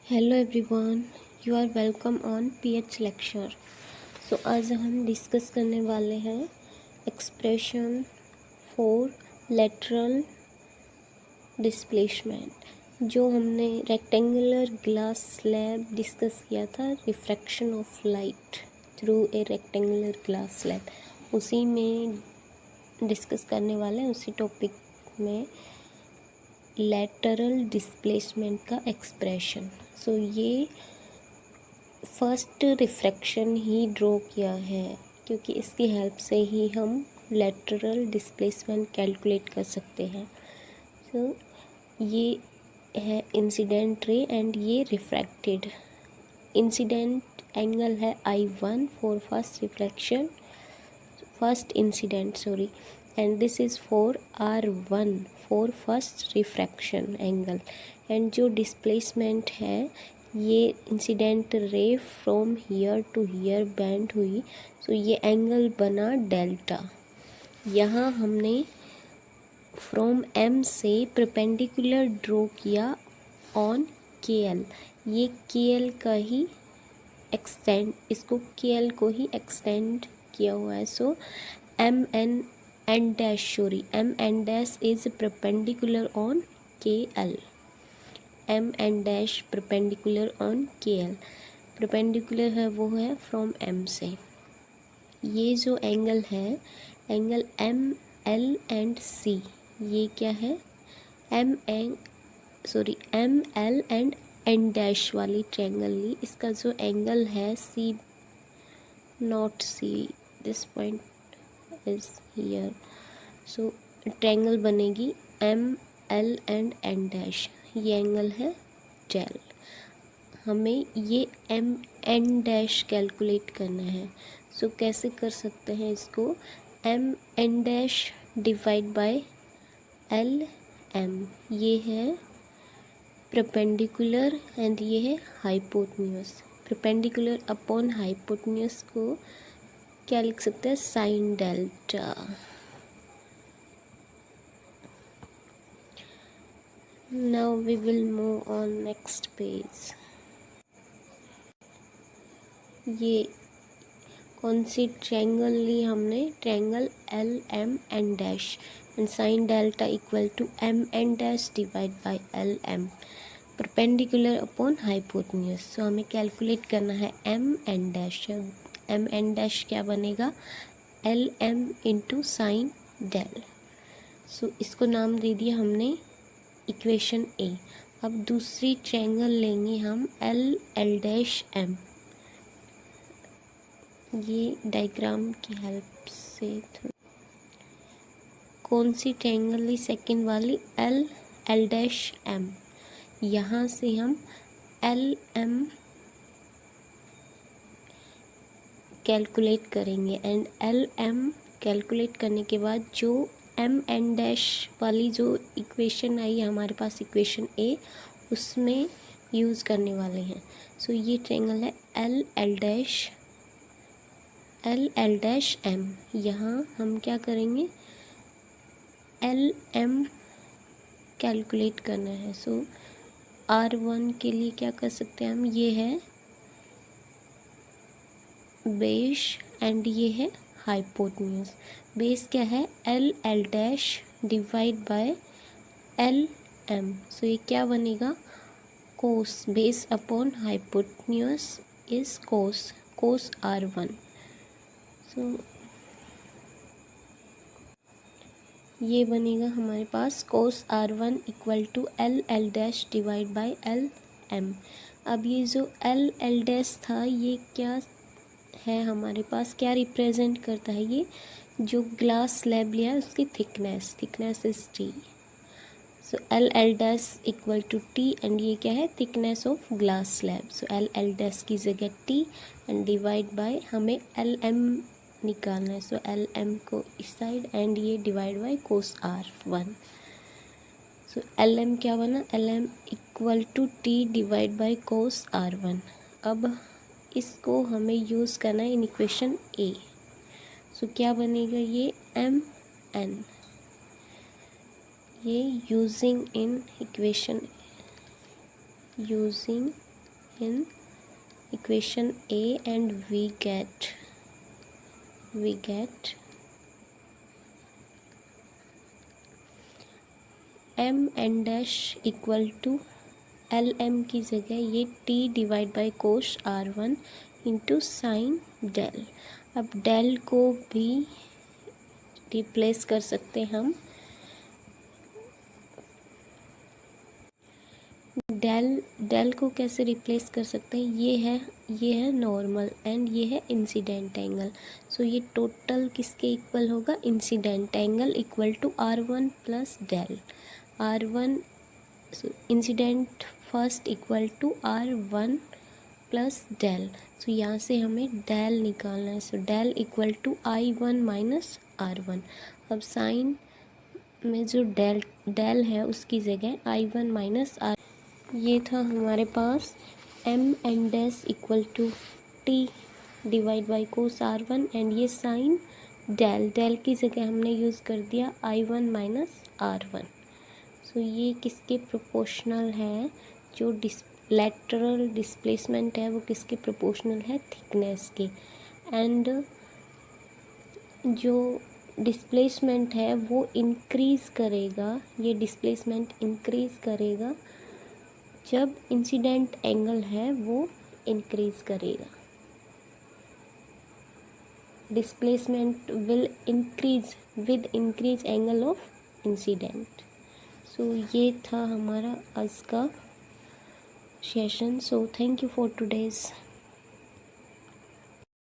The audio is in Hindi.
Hello everyone, you are welcome on PH lecture. So आज हम डिस्कस करने वाले हैं एक्सप्रेशन फॉर लेटरल डिस्प्लेसमेंट। जो हमने रेक्टेंगुलर ग्लास स्लैब डिस्कस किया था, refraction of light through a rectangular glass slab, उसी में डिस्कस करने वाले हैं, उसी टॉपिक में लेटरल डिस्प्लेसमेंट का एक्सप्रेशन। सो ये फर्स्ट रिफ्रैक्शन ही ड्रॉ किया है, क्योंकि इसकी हेल्प से ही हम लेटरल डिस्प्लेसमेंट कैलकुलेट कर सकते हैं। सो ये है इंसिडेंट रे एंड ये रिफ्रैक्टेड। इंसिडेंट एंगल है I1 for first incident and this is for R1 for first refraction angle। and जो डिस्प्लेसमेंट है, ये incident ray from here to here bend हुई, सो ये एंगल बना डेल्टा। यहाँ हमने फ्रॉम M से परपेंडिकुलर ड्रॉ किया ऑन KL। ये KL का ही एक्सटेंड, इसको KL को ही एक्सटेंड किया हुआ है। सो M and dash is perpendicular on KL। M and dash perpendicular on KL, perpendicular है वो है फ्रॉम M से। ये जो एंगल है, एंगल ML एंड C, ये क्या है, ML एंड N डैश वाली ट्रायंगल ली। इसका जो एंगल है C not C, this point is here. So triangle बनेगी ML एंड N डैश, ये एंगल है डेल। हमें ये MN डैश कैलकुलेट करना है। सो कैसे कर सकते हैं इसको, MN dash divide by LM, ये है परपेंडिकुलर एंड ये है हाइपोटेन्यूस। परपेंडिकुलर अपॉन हाइपोटेन्यूस को क्या लिख सकते हैं, sine delta. Now we will move on next page। ये कौन सी ट्रायंगल ली हमने, triangle LMN dash and sine delta equal to MN dash divide by LM, perpendicular upon hypotenuse. So हमें कैलकुलेट करना है MN डैश। MN डैश क्या बनेगा, LM इंटू साइन डेल। सो इसको नाम दे दिया हमने इक्वेशन A। अब दूसरी ट्रायंगल लेंगे हम LL डैश M। ये डायग्राम की हेल्प से कौन सी ट्रायंगल ली, सेकंड वाली LL डैश M। यहाँ से हम LM कैलकुलेट करेंगे एंड LM कैलकुलेट करने के बाद जो MN डैश वाली जो इक्वेशन आई हमारे पास, इक्वेशन A, उसमें यूज़ करने वाले हैं। सो ये ट्रायंगल है LL डैश M। यहाँ हम क्या करेंगे, LM कैलकुलेट करना है। सो R1 के लिए क्या कर सकते हैं हम, ये है बेस एंड ये है हाइपोटेन्यूस। बेस क्या है, LL dash divide by LM। So ये क्या बनेगा, cos, base upon hypotenuse is cos R1। So ये बनेगा हमारे पास cos R1 equal to LL dash divide by LM। अब ये जो LL डैश था, ये क्या है हमारे पास, क्या रिप्रेजेंट करता है, ये जो ग्लास स्लैब लिया है उसकी thickness is T। So LL dash equal to T and ये क्या है, thickness of glass slab. So LL dash की जगह T एंड डिवाइड बाय, हमें LM निकालना है। सो LM को इस साइड एंड ये divide by cos R1। So LM क्या बना, LM equal to T divide by cos R1। अब इसको हमें यूज़ करना है इन इक्वेशन A। सो क्या बनेगा, ये MN, ये using in equation in equation A and we get m n dash equal to L M की जगह ये t divide by cos R1 into sine del. अब डेल को भी रिप्लेस कर सकते हम। डेल को कैसे रिप्लेस कर सकते हैं? ये है नॉर्मल एंड ये है इंसिडेंट एंगल। सो ये टोटल किसके इक्वल होगा? Incident angle equal to R1 plus del. R1 incident first equal to R1 plus del. So यहाँ से हमें डेल निकालना है। So del equal to I1 minus R1। अब साइन में जो डेल है उसकी जगह I1 माइनस R। ये था हमारे पास m N dash equal to t divide by cos R1 and ये साइन डेल की जगह हमने यूज़ कर दिया I1 माइनस R1। सो ये किसके प्रोपोर्शनल है? जो लैटरल डिस्प्लेसमेंट है वो किसके प्रोपोर्शनल है? थिकनेस के। एंड जो डिस्प्लेसमेंट है वो इंक्रीज़ करेगा, ये डिस्प्लेसमेंट इंक्रीज़ करेगा जब इंसिडेंट एंगल है वो इंक्रीज़ करेगा। Displacement will increase with increase angle of incident. So ये था हमारा आज का session. So thank you for today's.